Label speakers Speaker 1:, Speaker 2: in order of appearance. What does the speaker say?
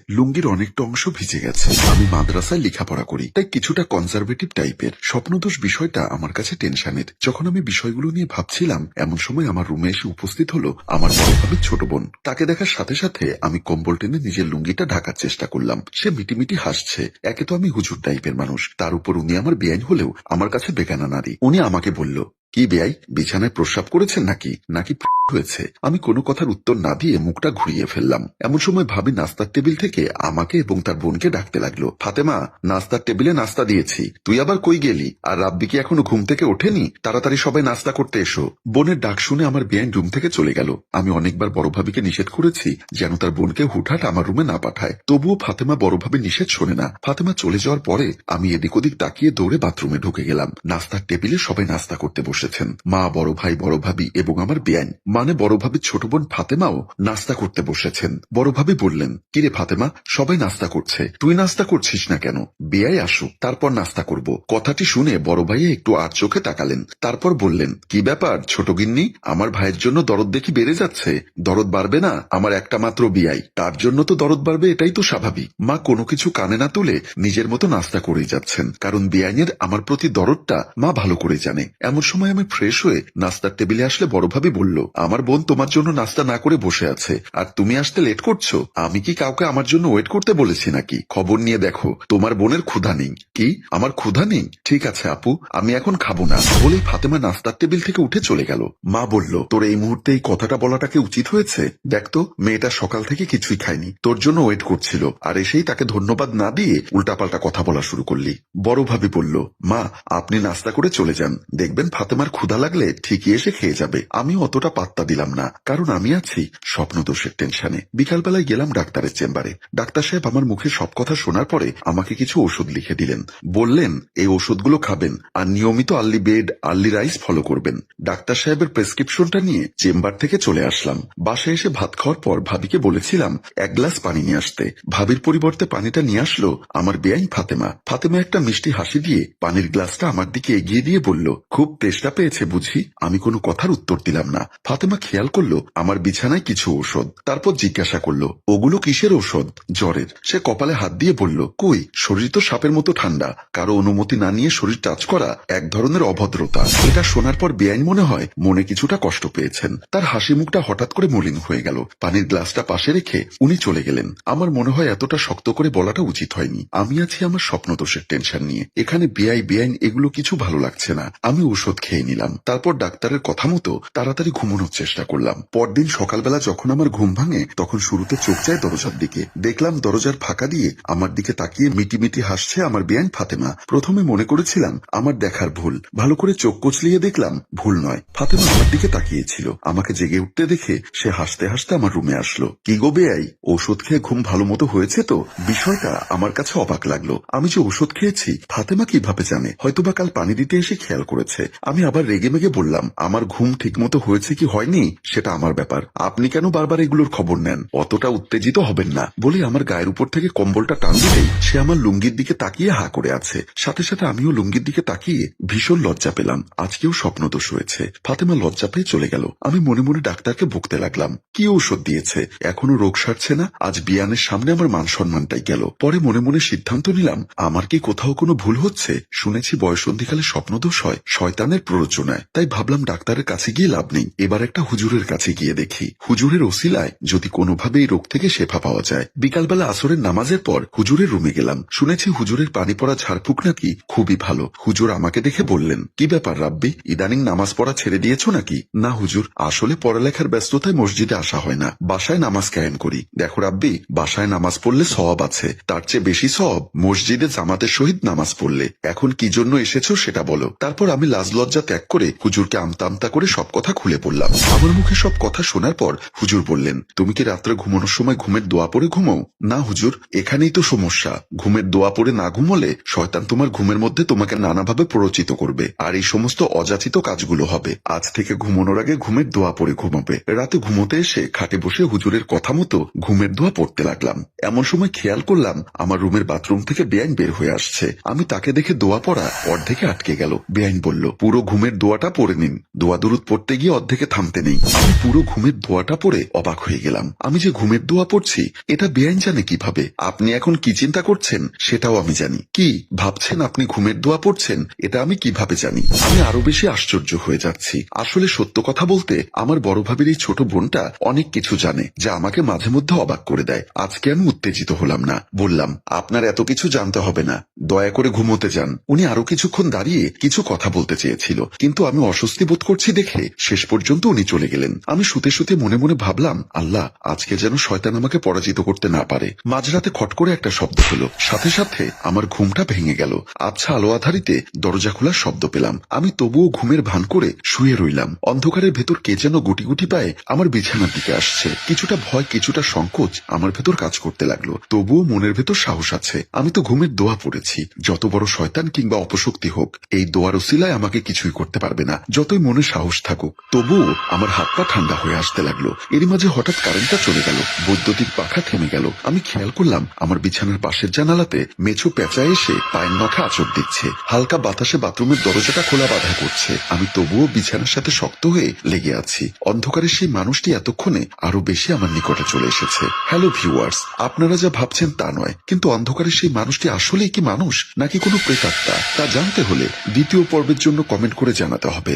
Speaker 1: লুঙ্গির অনেকটা অংশ ভিজে গেছে। আমি মাদ্রাসায় লেখাপড়া করি, তাই কিছুটা কনজারভেটিভ টাইপের। স্বপ্নদোষ বিষয়টা আমার কাছে টেনশনের। যখন আমি বিষয়গুলো নিয়ে ভাবছিলাম, এমন সময় আমার রুমে এসে উপস্থিত হলো আমার বড় ভাবির ছোট বোন। তাকে দেখার সাথে সাথে আমি কম্বল টেনে নিজের লুঙ্গিটা ঢাকার চেষ্টা করলাম। সে মিটিমিটি হাসছে। একে তো আমি হুজুর টাইপের মানুষ, তার উপর উনি আমার বেআইন হলেও আমার কাছে বেগানা নারী। উনি আমাকে বলল, কি বেআই, বিছানায় প্রস্রাব করেছেন নাকি নাকি হয়েছে? আমি কোনো কথার উত্তর না দিয়ে মুখটা ঘুরিয়ে ফেললাম। এমন সময় ভাবি নাস্তার টেবিল থেকে আমাকে এবং তার বোনকে ডাকতে লাগলো, ফাতেমা, নাস্তার টেবিলে নাস্তা দিয়েছি, তুই আবার কই গেলি? আর রাব্বি কি এখনো ঘুম থেকে ওঠেনি? তাড়াতাড়ি সবাই নাস্তা করতে এসো। বোনের ডাক শুনে আমার বেআইন রুম থেকে চলে গেল। আমি অনেকবার বড় ভাবিকে নিষেধ করেছি যেন তার বোনকে হুটহাট আমার রুমে না পাঠায়, তবুও ফাতেমা বড় ভাবির নিষেধ শোনে না। ফাতেমা চলে যাওয়ার পরে আমি এদিক ওদিক তাকিয়ে দৌড়ে বাথরুমে ঢুকে গেলাম। নাস্তার টেবিলে সবাই নাস্তা করতে বসেছেন। মা, বড় ভাই, বড় ভাবি এবং আমার বেআইন মানে বড় ভাবির ছোট বোন ফাতেমাও নাস্তা করতে বসেছেন। বড় ভাবি বললেন, কিরে ফাতেমা, সবাই নাস্তা করছে, তুই নাস্তা করছিস না কেন? বেআই আসুক, তারপর নাস্তা করব। কথাটি শুনে বড় ভাইয়া একটু আর চোখে তাকালেন। তারপর বললেন, কি ব্যাপার ছোট গিন্নি, আমার ভাইয়ের জন্য দরদ দেখি বেড়ে যাচ্ছে। দরদ বাড়বে না? আমার একটা মাত্র বিয়াই, তার জন্য তো দরদ বাড়বে, এটাই তো স্বাভাবিক। মা কোনো কিছু কানে না তুলে নিজের মতো নাস্তা করেই যাচ্ছেন, কারণ বেআইনের আমার প্রতি দরদটা মা ভালো করে জানে। এমন সময় আমি ফ্রেশ হয়ে নাস্তার টেবিলে আসলে বড় ভাবি বলল, আমার বোন তোমার জন্য নাস্তা না করে বসে আছে, আর তুমি আসতে লেট করছো। আমি কি কাউকে আমার জন্য ওয়েট করতে বলেছি নাকি? খবর নিয়ে দেখো, তোমার বোনের ক্ষুধা নেই। কি, আমার ক্ষুধা নেই? ঠিক আছে আপু, আমি এখন খাবো না, বলেই ফাতেমা নাস্তার টেবিল থেকে উঠে চলে গেল। মা বলল, তোর এই মুহূর্তে এই কথাটা বলাটাকে উচিত হয়েছে? দেখতো, মেয়েটা সকাল থেকে কিছুই খায়নি, তোর জন্য ওয়েট করছিল, আর এসেই তাকে ধন্যবাদ না দিয়ে উল্টাপাল্টা কথা বলা শুরু করলি। বড় ভাবি বলল, মা, আপনি নাস্তা করে চলে যান, দেখবেন ফাতেমার ক্ষুধা লাগলে ঠিকই এসে খেয়ে যাবে। আমি অতটা পাত্তা দিলাম না, কারণ আমি আছি স্বপ্নদোষের টেনশনে। বিকালবেলায় গেলাম ডাক্তারের চেম্বারে। ডাক্তার সাহেব আমার মুখে সব কথা শোনার পরে আমাকে কিছু ওষুধ লিখে দিলেন। বললেন, এই ওষুধগুলো খাবেন আর নিয়মিত early bed early rice follow করবেন। ডাক্তার সাহেবের প্রেসক্রিপশনটা নিয়ে চেম্বার থেকে চলে আসলাম। বাসায় এসে ভাত খাওয়ার পর ভাবিকে বলেছিলাম এক গ্লাস পানি নিয়ে আসতে। ভাবির পরিবর্তে পানিটা নিয়ে আসলো আমার বেআইন ফাতেমা। ফাতেমা একটা মিষ্টি হাসি দিয়ে পানির গ্লাসটা আমার দিকে এগিয়ে দিয়ে বলল, খুব তেষ্টা পেয়েছে বুঝি? আমি কোনো কথার উত্তর দিলাম না। ফাতেমা খেয়াল করলো আমার বিছানায় কিছু ঔষধ, তারপর জিজ্ঞাসা করলো, ওগুলো কিসের ঔষধ? জ্বরের। সে কপালে হাত দিয়ে বলল, কই, শরীর তো সাপের মতো ঠান্ডা, কারো অনুমতি না নিয়ে শরীর টাচ করা এক ধরনের অভদ্রতা। এটা শোনার পর বেআইন মনে হয় মনে কিছুটা কষ্ট পেয়েছেন। তার হাসি মুখটা হঠাৎ করে মলিন হয়ে গেল। পানির গ্লাসটা পাশে রেখে উনি চলে গেলেন। আমার মনে হয় এতটা শক্ত করে বলাটা উচিত হয়নি। আমি আছি আমার স্বপ্নদোষের টেনশন নিয়ে। এখানে বেআইন এগুলো কিছু ভালো লাগছে না। আমি ওষুধ খেয়ে নিলাম। তারপর ডাক্তারের কথা মতো তাড়াতাড়ি ঘুমানোর চেষ্টা করলাম। পরদিন সকালবেলা যখন আমার ঘুম ভাঙে, তখন শুরুতে চোখ যায় দরজার দিকে। দেখলাম দরজার ফাঁকা দিয়ে আমার দিকে তাকিয়ে মিটিমিটি হাসছে আমার বেআইন ফাতেমা। প্রথমে মনে করেছিলাম আমার দেখার ভুল, ভালো করে চোখ কচলিয়ে দেখলাম ভুল নয়। ফাতেমা আমার দিকে তাকিয়েছিল। আমাকে জেগে উঠতে দেখে সে হাসতে হাসতে আমার রুমে আসলো। কি গো বেআই, ওষুধ খেয়ে ঘুম ভালো মতো হয়েছে তো? বিষয়টা আমার কাছে অবাক লাগলো। আমি যে ওষুধ খেয়েছি ফাতেমা কিভাবে জানে? হয়তোবা কাল পানি দিতে এসে খেয়াল করেছে। আমি আবার রেগে মেগে বললাম, আমার ঘুম ঠিক মতো হয়েছে কি হয়নি সেটা আমার ব্যাপার, আপনি কেন বারবার এগুলোর খবর নেন? অতটা উত্তেজিত হবেন না, বলে আমার গায়ের উপর থেকে কম্বলটা টান দিলেই সে আমার লুঙ্গির দিকে তাকিয়ে হা করে আছে। সাথে সাথে আমিও লুঙ্গির দিকে তাকিয়ে ভীষণ লজ্জা পেলাম। আজকেও স্বপ্নদোষ হয়েছে। ফাতেমা লজ্জা পেয়ে চলে গেল। আমি মনে মনে ডাক্তারকে বকতে লাগলাম, কি ঔষধ দিয়েছে, এখনো রোগ সারছে না। আজ বিয়ানের সামনে আমার মান সম্মানটাই গেল। পরে মনে মনে সিদ্ধান্ত নিলাম, আমার কি কোথাও কোনো ভুল হচ্ছে? শুনেছি বয়সন্ধিকালে স্বপ্নদোষ হয় শয়তানের প্ররোচনায়, তাই ভাবলাম ডাক্তারের কাছে গিয়ে লাভ নেই, এবার একটা হুজুরের কাছে গিয়ে দেখি। হুজুরের ওসিলায় যদি কোনোভাবে এই রোগ থেকে শেফা পাওয়া যায়। বিকালবেলা আসরের নামাজের পর হুজুরের রুমে গেলাম। শুনেছি হুজুরের পানি পড়া ঝাড়ফুঁক নাকি খুবই ভালো। হুজুর আমাকে দেখে বললেন, কি ব্যাপার রাব্বি, ইদানিং নামাজ পড়া ছেড়ে দিয়েছো নাকি? না হুজুর, আসলে পড়ালেখার ব্যস্ততায় মসজিদে আসা হয় না, বাসায় নামাজ কায়েম করি। দেখো রাব্বি, বাসায় নামাজ পড়লে সওয়াব আছে, তার চেয়ে বেশি সওয়াব মসজিদে জামাতের সহিত নামাজ পড়লে। এখন কি জন্য এসেছো সেটা বলো। তারপর আমি লাজ লজ্জা ত্যাগ করে হুজুরকে আমতা আমতা করে সব কথা খুলে পড়লাম। আমার মুখে সব কথা শোনার পর হুজুর বললেন, তুমি কি রাত্রে ঘুমানোর সময় ঘুমের দোয়া পড়ে ঘুমাও? না হুজুর, এখানেই তো সমস্যা। ঘুমের দোয়া পড়ে না ঘুমলে শয়তান তোমার ঘুমের মধ্যে তোমাকে নানাভাবে প্ররোচিত করবে, আর এই সমস্ত অযাচিত কাজগুলো হবে। আজ থেকে ঘুমানোর আগে ঘুমের দোয়া পড়ে ঘুমাবে। রাতে ঘুমোতে এসে খাটে বসে হুজুরের কথা মতো ঘুমের দোয়া পড়তে লাগলাম। এমন সময় খেয়াল করলাম আমার রুমের বাথরুম থেকে বেআইন বের হয়ে আসছে। আমি তাকে দেখে দোয়া পড়া অর্ধেকে আটকে গেল। বেআইন বলল, পুরো ঘুমের দোয়াটা পড়ে নিন। দোয়া দুরুদ পড়তে গিয়ে অর্ধেকে থামতে নেই। আমি পুরো ঘুমের দোয়াটা পড়ে অবাক হয়ে গেলাম। আমি যে ঘুমের দোয়া পড়ছি এটা বেআইন জানে কিভাবে? আপনি এখন কি চিন্তা করছেন সেটাও আমি জানি। কি ভাবছেন আপনি ঘুমের দোয়া পড়ছেন এটা আমি কিভাবে জানি? আমি আরো বেশি আশ্চর্য হয়ে যাচ্ছি। আসলে সত্য কথা বলতে আমার বড় ভাবির এই ছোট বোনটা অনেক কিছু জানে যা আমাকে মাঝে মধ্যে অবাক করে দেয়। আজকে আমি উত্তেজিত হলাম না, বললাম আপনার এত কিছু জানতে হবে না, দয়া করে ঘুমোতে যান। উনি আরো কিছুক্ষণ দাঁড়িয়ে কিছু কথা বলতে চেয়েছিল, কিন্তু আমি অস্বস্তি বোধ করছি দেখে শেষ পর্যন্ত উনি চলে গেলেন। আমি শুতে শুতে মনে মনে ভাবলাম, আল্লাহ আজকে যেন শয়তান আমাকে পরাজিত করতে না পারে। মাঝরাতে খট করে একটা শব্দ হলো, সাথে সাথে আমার ঘুমটা ভেঙে গেল। আবছা আলো আধারিতে দরজা খোলার শব্দ পেলাম। আমি তবুও ঘুমের ভান করে শুয়ে রইলাম। অন্ধকারের ভেতর কে যেন গুটি গুটি পায়ে আমার বিছানার দিকে আসছে। কিছুটা ভয় কিছুটা সংকোচ আমার ভেতর কাজ করতে লাগলো, তবুও মনের ভেতর সাহস আছে। আমি তো ঘুমের দোয়া পড়েছি, যত বড় শয়তান কিংবা অপশক্তি হোক এই দোয়ার উসিলায় আমাকে কিছুই করতে পারবে না, যতই মনে সাহস থাকুক। তবুও আমার হাত পা ঠান্ডা হয়ে আসতে লাগলো। এর মাঝে হঠাৎ কারেন্টটা চলে গেল, বৈদ্যুতিক পাখা থেমে গেল। আমি খেয়াল করলাম আমার বিছানার পাশের জানালাতে মেছো পেঁচা এসে পায়ের নখে আঁচড় দিচ্ছে। হালকা বাতাসে বাথরুমের দরজাটা খোলা বাঁধা করছে। আমি তবুও বিছানার সাথে শক্ত হয়ে লেগে আছি। অন্ধকারে সেই মানুষটি এতক্ষণে আরো বেশি আমার নিকটে চলে এসেছে। হ্যালো ভিউয়ার্স, আপনারা যা ভাবছেন তা নয়, কিন্তু অন্ধকারে সেই মানুষটি আসলেই কি মানুষ নাকি কোনো প্রেতাত্মা তা জানতে হলে দ্বিতীয় পর্বের জন্য কমেন্ট করে জানাতে হবে।